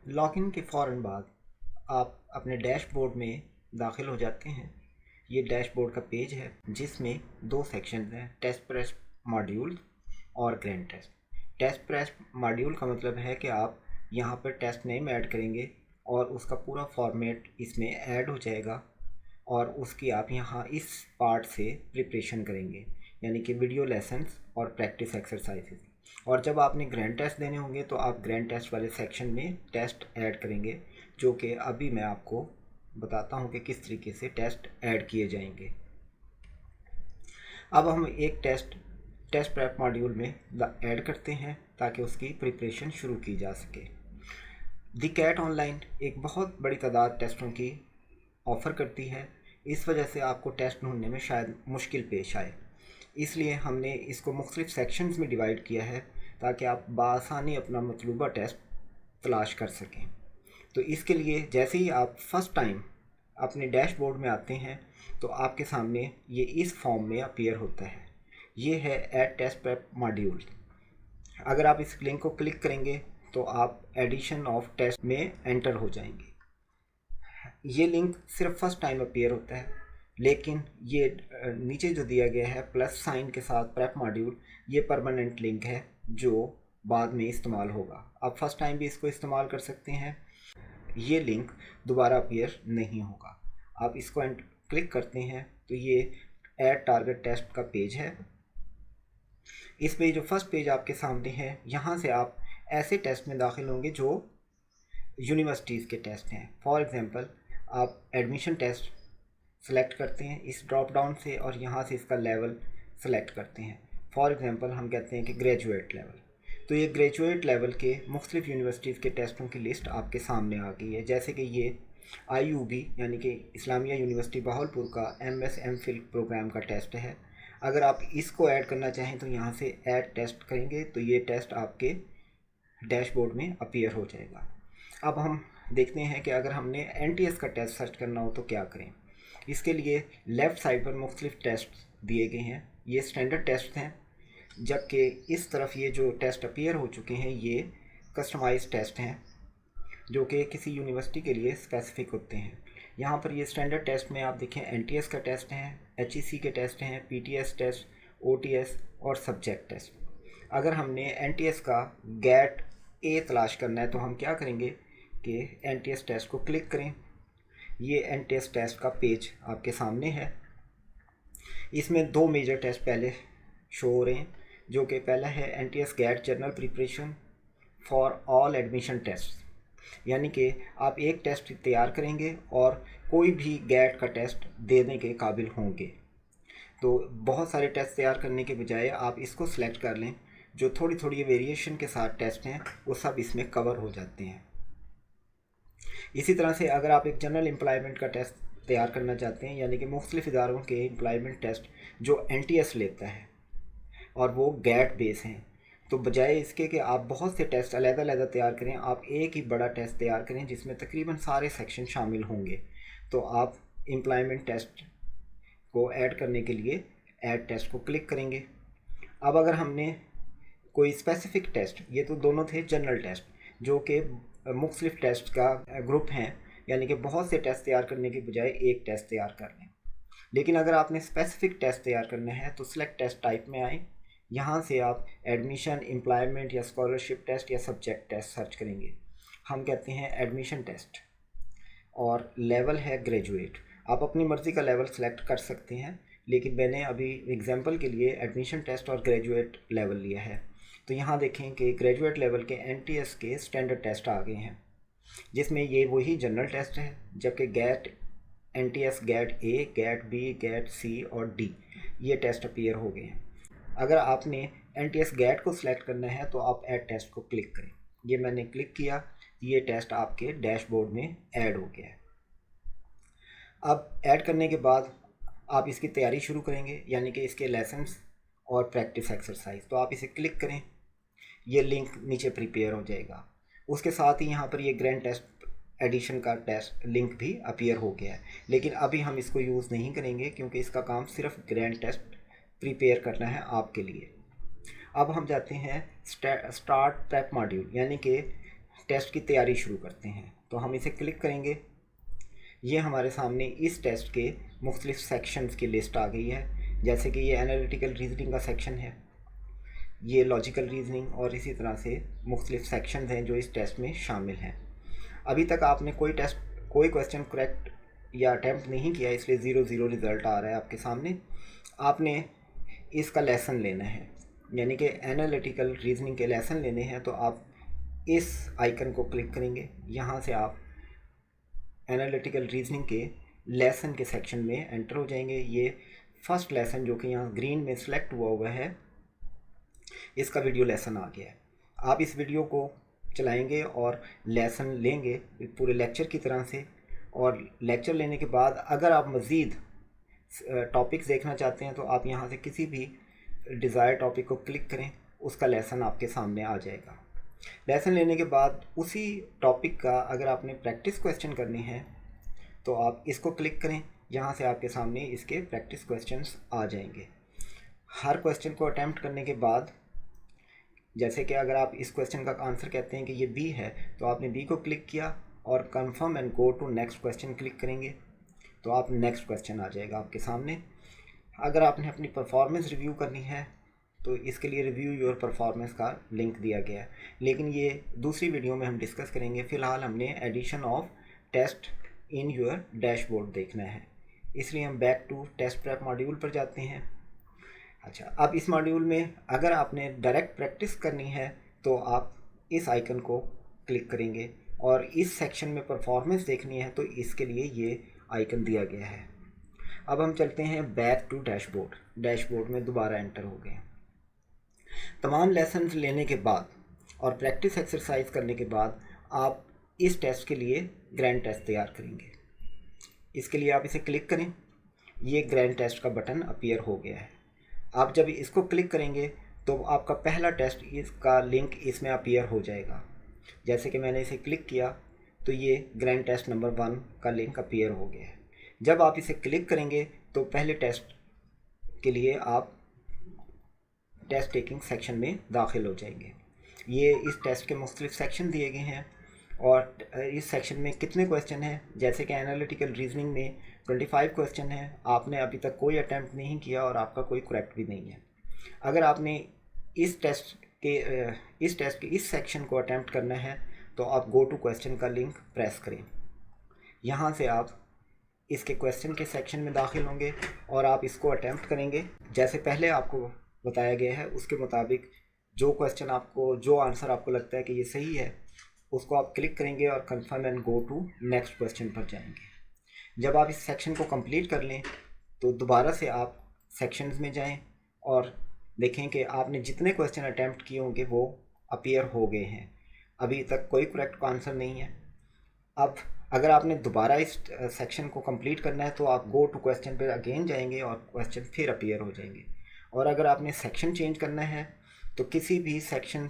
Login के फ़ौरन बाद आप अपने डैशबोर्ड में दाखिल हो जाते हैं। ये डैशबोर्ड का पेज है जिसमें दो सेक्शन हैं, टेस्ट प्रेप मॉड्यूल और grand test. Test prep module का मतलब है कि आप यहाँ पर टेस्ट नेम ऐड करेंगे और उसका पूरा फॉर्मेट इसमें ऐड हो जाएगा और उसकी आप यहाँ इस पार्ट से प्रिपरेशन करेंगे, यानी कि वीडियो लेसन्स और प्रैक्टिस एक्सरसाइजेज। और जब आपने ग्रैंड टेस्ट देने होंगे तो आप ग्रैंड टेस्ट वाले सेक्शन में टेस्ट ऐड करेंगे, जो कि अभी मैं आपको बताता हूँ कि किस तरीके से टेस्ट ऐड किए जाएंगे। अब हम एक टेस्ट प्रेप मॉड्यूल में ऐड करते हैं ताकि उसकी प्रिपरेशन शुरू की जा सके। दी कैट ऑनलाइन एक बहुत बड़ी तादाद टेस्टों की ऑफ़र करती है, इस वजह से आपको टेस्ट ढूंढने में शायद मुश्किल पेश आए। इसलिए हमने इसको मुख्तलिफ सेक्शंस में डिवाइड किया है ताकि आप बआसानी अपना मतलूबा टेस्ट तलाश कर सकें। तो इसके लिए जैसे ही आप फ़र्स्ट टाइम अपने डैशबोर्ड में आते हैं तो आपके सामने ये इस फॉर्म में अपीयर होता है। ये है ऐड टेस्ट प्रेप मॉड्यूल। अगर आप इस लिंक को क्लिक करेंगे तो आप एडिशन ऑफ टेस्ट में एंटर हो जाएंगे। ये लिंक सिर्फ फर्स्ट टाइम अपीयर होता है, लेकिन ये नीचे जो दिया गया है प्लस साइन के साथ प्रेप मॉड्यूल, ये परमानेंट लिंक है जो बाद में इस्तेमाल होगा। आप फर्स्ट टाइम भी इसको इस्तेमाल कर सकते हैं, ये लिंक दोबारा अपीयर नहीं होगा। आप इसको क्लिक करते हैं तो ये ऐड टारगेट टेस्ट का पेज है। इस पे जो फर्स्ट पेज आपके सामने है, यहाँ से आप ऐसे टेस्ट में दाखिल होंगे जो यूनिवर्सिटीज़ के टेस्ट हैं। फॉर एग्ज़ाम्पल आप एडमिशन टेस्ट सेलेक्ट करते हैं इस ड्रॉप डाउन से और यहाँ से इसका लेवल सेलेक्ट करते हैं। फॉर एग्ज़ाम्पल हम कहते हैं कि ग्रेजुएट लेवल, तो ये ग्रेजुएट लेवल के मुख्तलिफ यूनिवर्सिटीज़ के टेस्टों की लिस्ट आपके सामने आ गई है। जैसे कि ये IUB यानी कि इस्लामिया यूनिवर्सिटी बहावलपुर का MS MPhil प्रोग्राम का टेस्ट है। अगर आप इसको ऐड करना चाहें तो यहाँ से ऐड टेस्ट करेंगे तो ये टेस्ट आपके डैशबोर्ड में अपीयर हो जाएगा। अब हम देखते हैं कि अगर हमने NTS का टेस्ट सर्च करना हो तो क्या करें। इसके लिए लेफ़्ट साइड पर मुख्तलिफ टेस्ट दिए गए हैं, ये स्टैंडर्ड टेस्ट हैं, जबकि इस तरफ ये जो टेस्ट अपीयर हो चुके हैं ये कस्टमाइज्ड टेस्ट हैं जो कि किसी यूनिवर्सिटी के लिए स्पेसिफिक होते हैं। यहाँ पर ये स्टैंडर्ड टेस्ट में आप देखें NTS का टेस्ट हैं, HEC के टेस्ट हैं, PTS टेस्ट, OTS और सब्जेक्ट टेस्ट। अगर हमने NTS का GAT A तलाश करना है तो हम क्या करेंगे कि NTS टेस्ट को क्लिक करें। ये NTS टेस्ट का पेज आपके सामने है। इसमें दो मेजर टेस्ट पहले शो हो रहे हैं, जो कि पहला है NTS GAT general preparation for all admission test, यानी कि आप एक टेस्ट तैयार करेंगे और कोई भी GAT का टेस्ट देने के काबिल होंगे। तो बहुत सारे टेस्ट तैयार करने के बजाय आप इसको सिलेक्ट कर लें, जो थोड़ी थोड़ी वेरिएशन के साथ टेस्ट हैं वो सब इसमें कवर हो जाते हैं। इसी तरह से अगर आप एक जनरल एम्प्लॉयमेंट का टेस्ट तैयार करना चाहते हैं, यानी कि मुख्तलिफ इदारों के एम्प्लॉयमेंट टेस्ट जो NTS लेता है और वो GAT बेस हैं, तो बजाय इसके कि आप बहुत से टेस्ट अलग-अलग तैयार करें, आप एक ही बड़ा टेस्ट तैयार करें जिसमें तकरीबन सारे सेक्शन शामिल होंगे। तो आप एम्प्लॉयमेंट टेस्ट को ऐड करने के लिए ऐड टेस्ट को क्लिक करेंगे। अब अगर हमने कोई स्पेसिफिक टेस्ट, ये तो दोनों थे जनरल टेस्ट जो कि मुख्तलिफ टेस्ट का ग्रुप हैं, यानी कि बहुत से टेस्ट तैयार करने के बजाय एक टेस्ट तैयार कर लें। लेकिन अगर आपने स्पेसिफिक टेस्ट तैयार करना है तो सिलेक्ट टेस्ट टाइप में आए, यहाँ से आप एडमिशन, एम्प्लॉयमेंट या स्कॉलरशिप टेस्ट या सब्जेक्ट टेस्ट सर्च करेंगे। हम कहते हैं एडमिशन टेस्ट और लेवल है ग्रेजुएट। आप अपनी मर्ज़ी का लेवल सेलेक्ट कर सकते हैं, लेकिन मैंने अभी एग्जांपल के लिए एडमिशन टेस्ट और ग्रेजुएट लेवल लिया है। तो यहाँ देखें कि ग्रेजुएट लेवल के NTS के स्टैंडर्ड टेस्ट आ गए हैं, जिसमें ये वही जनरल टेस्ट है, जबकि NTS GAT A, GAT B, GAT C और D ये टेस्ट अपीयर हो गए हैं। अगर आपने NTS GAT को सिलेक्ट करना है तो आप ऐड टेस्ट को क्लिक करें। ये मैंने क्लिक किया, ये टेस्ट आपके डैशबोर्ड में ऐड हो गया है। अब ऐड करने के बाद आप इसकी तैयारी शुरू करेंगे, यानी कि इसके लेसन्स और प्रैक्टिस एक्सरसाइज। तो आप इसे क्लिक करें, ये लिंक नीचे प्रिपेयर हो जाएगा। उसके साथ ही यहाँ पर ये ग्रैंड टेस्ट एडिशन का टेस्ट लिंक भी अपीयर हो गया है, लेकिन अभी हम इसको यूज़ नहीं करेंगे क्योंकि इसका काम सिर्फ ग्रैंड टेस्ट प्रिपेयर करना है आपके लिए। अब हम जाते हैं स्टार्ट प्रेप मॉड्यूल, यानी कि टेस्ट की तैयारी शुरू करते हैं। तो हम इसे क्लिक करेंगे। ये हमारे सामने इस टेस्ट के मुख्तलिफ सेक्शंस की लिस्ट आ गई है। जैसे कि ये एनालिटिकल रीजनिंग का सेक्शन है, ये लॉजिकल रीजनिंग, और इसी तरह से मुख्तलिफ सेक्शंस हैं जो इस टेस्ट में शामिल हैं। अभी तक आपने कोई क्वेश्चन करेक्ट या अटैम्प्ट नहीं किया, इसलिए 0-0 रिज़ल्ट आ रहा है आपके सामने। आपने इसका लेसन लेना है, यानी कि एनालिटिकल रीजनिंग के लेसन लेने हैं। तो आप इस आइकन को क्लिक करेंगे। यहाँ से आप एनालिटिकल रीजनिंग के लेसन के सेक्शन में एंटर हो जाएंगे। ये फर्स्ट लेसन जो कि यहाँ ग्रीन में सिलेक्ट हुआ है, इसका वीडियो लेसन आ गया है। आप इस वीडियो को चलाएंगे और लेसन लेंगे पूरे लेक्चर की तरह से। और लेक्चर लेने के बाद अगर आप मज़ीद टॉपिक्स देखना चाहते हैं तो आप यहाँ से किसी भी डिज़ायर टॉपिक को क्लिक करें, उसका लेसन आपके सामने आ जाएगा। लेसन लेने के बाद उसी टॉपिक का अगर आपने प्रैक्टिस क्वेश्चन करने हैं तो आप इसको क्लिक करें। यहाँ से आपके सामने इसके प्रैक्टिस क्वेश्चंस आ जाएंगे। हर क्वेश्चन को अटैम्प्ट करने के बाद, जैसे कि अगर आप इस क्वेश्चन का आंसर कहते हैं कि ये बी है, तो आपने बी को क्लिक किया और confirm and go to next question click करेंगे तो आप नेक्स्ट क्वेश्चन आ जाएगा आपके सामने। अगर आपने अपनी परफॉर्मेंस रिव्यू करनी है तो इसके लिए रिव्यू योर परफॉर्मेंस का लिंक दिया गया है, लेकिन ये दूसरी वीडियो में हम डिस्कस करेंगे। फ़िलहाल हमने addition of test in your dashboard देखना है, इसलिए हम back to test prep module पर जाते हैं। अच्छा, अब इस मॉड्यूल में अगर आपने डायरेक्ट प्रैक्टिस करनी है तो आप इस आइकन को क्लिक करेंगे, और इस सेक्शन में परफॉर्मेंस देखनी है तो इसके लिए ये आइकन दिया गया है। अब हम चलते हैं बैक टू डैशबोर्ड में दोबारा एंटर हो गए। तमाम लेसन्स लेने के बाद और प्रैक्टिस एक्सरसाइज करने के बाद आप इस टेस्ट के लिए ग्रैंड टेस्ट तैयार करेंगे। इसके लिए आप इसे क्लिक करें। ये ग्रैंड टेस्ट का बटन अपीयर हो गया है। आप जब इसको क्लिक करेंगे तो आपका पहला टेस्ट, इसका लिंक इसमें अपीयर हो जाएगा। जैसे कि मैंने इसे क्लिक किया तो ये ग्रैंड टेस्ट नंबर 1 का लिंक अपीयर हो गया है। जब आप इसे क्लिक करेंगे तो पहले टेस्ट के लिए आप टेस्ट टेकिंग सेक्शन में दाखिल हो जाएंगे। ये इस टेस्ट के मुख्तलिफ सेक्शन दिए गए हैं और इस सेक्शन में कितने क्वेश्चन हैं, जैसे कि एनालिटिकल रीजनिंग में 25 क्वेश्चन हैं। आपने अभी तक कोई अटैम्प्ट नहीं किया और आपका कोई करेक्ट भी नहीं है। अगर आपने इस टेस्ट के इस सेक्शन को अटैम्प्ट करना है तो आप गो टू क्वेश्चन का लिंक प्रेस करें। यहाँ से आप इसके क्वेश्चन के सेक्शन में दाखिल होंगे और आप इसको अटैम्प्ट करेंगे। जैसे पहले आपको बताया गया है उसके मुताबिक जो आंसर आपको लगता है कि ये सही है, उसको आप क्लिक करेंगे और confirm and go to next question पर जाएंगे। जब आप इस सेक्शन को कंप्लीट कर लें तो दोबारा से आप सेक्शंस में जाएं और देखें कि आपने जितने क्वेश्चन अटैम्प्ट किए होंगे वो अपीयर हो गए हैं। अभी तक कोई करेक्ट आंसर नहीं है। अब अगर आपने दोबारा इस सेक्शन को कंप्लीट करना है तो आप गो टू क्वेश्चन पर अगेन जाएंगे और क्वेश्चन फिर अपीयर हो जाएंगे। और अगर आपने सेक्शन चेंज करना है तो किसी भी सेक्शन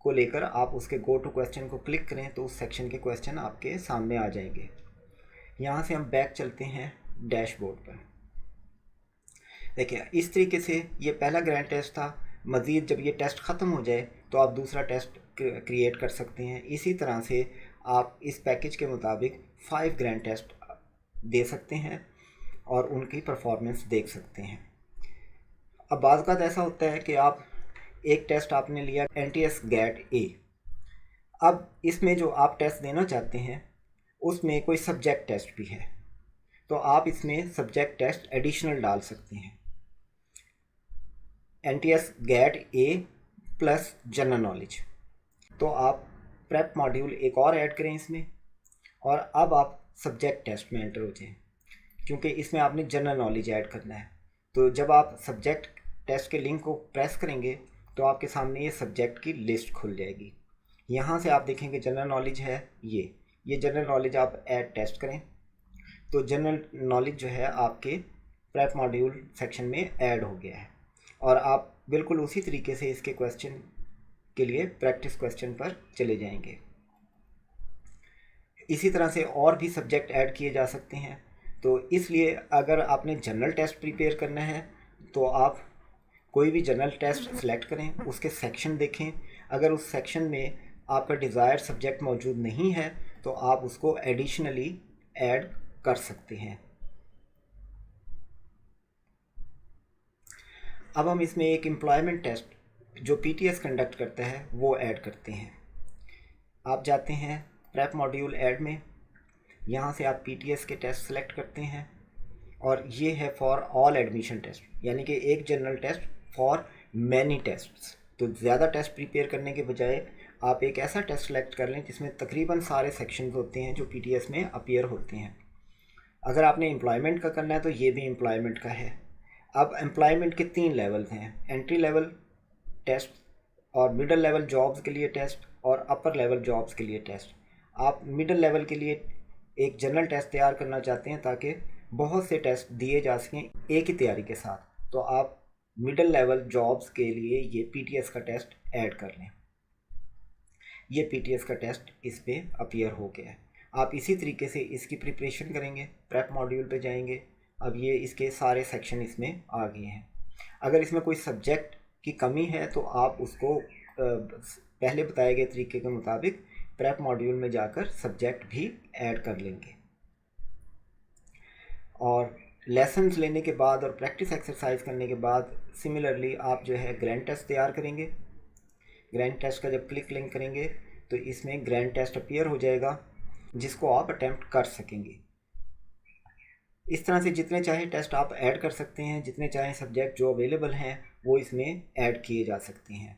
को लेकर आप उसके गो टू क्वेश्चन को क्लिक करें तो उस सेक्शन के क्वेश्चन आपके सामने आ जाएंगे। यहाँ से हम बैक चलते हैं डैशबोर्ड पर। देखिए, इस तरीके से ये पहला ग्रैंड टेस्ट था। मज़ीद जब ये टेस्ट ख़त्म हो जाए तो आप दूसरा टेस्ट क्रिएट कर सकते हैं। इसी तरह से आप इस पैकेज के मुताबिक 5 ग्रैंड टेस्ट दे सकते हैं और उनकी परफॉर्मेंस देख सकते हैं। अब बाज़ का ऐसा होता है कि आप एक टेस्ट आपने लिया NTS GAT A, अब इसमें जो आप टेस्ट देना चाहते हैं उसमें कोई सब्जेक्ट टेस्ट भी है, तो आप इसमें सब्जेक्ट टेस्ट एडिशनल डाल सकते हैं। NTS GAT A plus general knowledge, तो आप प्रेप मॉड्यूल एक और ऐड करें इसमें, और अब आप सब्जेक्ट टेस्ट में एंटर हो जाएं, क्योंकि इसमें आपने जनरल नॉलेज ऐड करना है। तो जब आप सब्जेक्ट टेस्ट के लिंक को प्रेस करेंगे तो आपके सामने ये सब्जेक्ट की लिस्ट खुल जाएगी। यहाँ से आप देखेंगे जनरल नॉलेज है, ये जनरल नॉलेज आप ऐड टेस्ट करें तो जनरल नॉलेज जो है आपके प्रेप मॉड्यूल सेक्शन में ऐड हो गया है, और आप बिल्कुल उसी तरीके से इसके क्वेश्चन के लिए प्रैक्टिस क्वेश्चन पर चले जाएंगे। इसी तरह से और भी सब्जेक्ट ऐड किए जा सकते हैं। तो इसलिए अगर आपने जनरल टेस्ट प्रिपेयर करना है तो आप कोई भी जनरल टेस्ट सेलेक्ट करें, उसके सेक्शन देखें। अगर उस सेक्शन में आपका डिज़ायर्ड सब्जेक्ट मौजूद नहीं है तो आप उसको एडिशनली ऐड कर सकते हैं। अब हम इसमें एक एम्प्लॉयमेंट टेस्ट जो पीटीएस कंडक्ट करता है वो ऐड करते हैं। आप जाते हैं प्रेप मॉड्यूल ऐड में, यहाँ से आप पीटीएस के टेस्ट सेलेक्ट करते हैं और ये है फॉर ऑल एडमिशन टेस्ट, यानी कि एक general test for many tests. तो ज़्यादा टेस्ट प्रिपेयर करने के बजाय आप एक ऐसा टेस्ट सेलेक्ट कर लें जिसमें तकरीबन सारे सेक्शंस होते हैं जो पीटीएस में अपीयर होते हैं। अगर आपने एम्प्लॉयमेंट का करना है तो ये भी एम्प्लॉयमेंट का है। अब एम्प्लॉयमेंट के 3 लेवल्स हैं, एंट्री लेवल टेस्ट और मिडिल लेवल जॉब्स के लिए टेस्ट और अपर लेवल जॉब्स के लिए टेस्ट। आप मिडिल लेवल के लिए एक जनरल टेस्ट तैयार करना चाहते हैं ताकि बहुत से टेस्ट दिए जा सकें एक ही तैयारी के साथ, तो आप मिडिल लेवल जॉब्स के लिए ये पीटीएस का टेस्ट ऐड कर लें। ये पीटीएस का टेस्ट इस पे अपीयर हो गया है। आप इसी तरीके से इसकी प्रिपरेशन करेंगे, प्रेप मॉड्यूल पे जाएंगे। अब ये इसके सारे सेक्शन इसमें आ गए हैं। अगर इसमें कोई सब्जेक्ट की कमी है तो आप उसको पहले बताए गए तरीके के मुताबिक प्रेप मॉड्यूल में जाकर सब्जेक्ट भी ऐड कर लेंगे। और लेसन्स लेने के बाद और प्रैक्टिस एक्सरसाइज करने के बाद सिमिलरली आप जो है ग्रैंड टेस्ट तैयार करेंगे। ग्रैंड टेस्ट का जब क्लिक लिंक करेंगे तो इसमें ग्रैंड टेस्ट अपीयर हो जाएगा जिसको आप अटैम्प्ट कर सकेंगे। इस तरह से जितने चाहे टेस्ट आप ऐड कर सकते हैं, जितने चाहे सब्जेक्ट जो अवेलेबल हैं वो इसमें ऐड किए जा सकते हैं।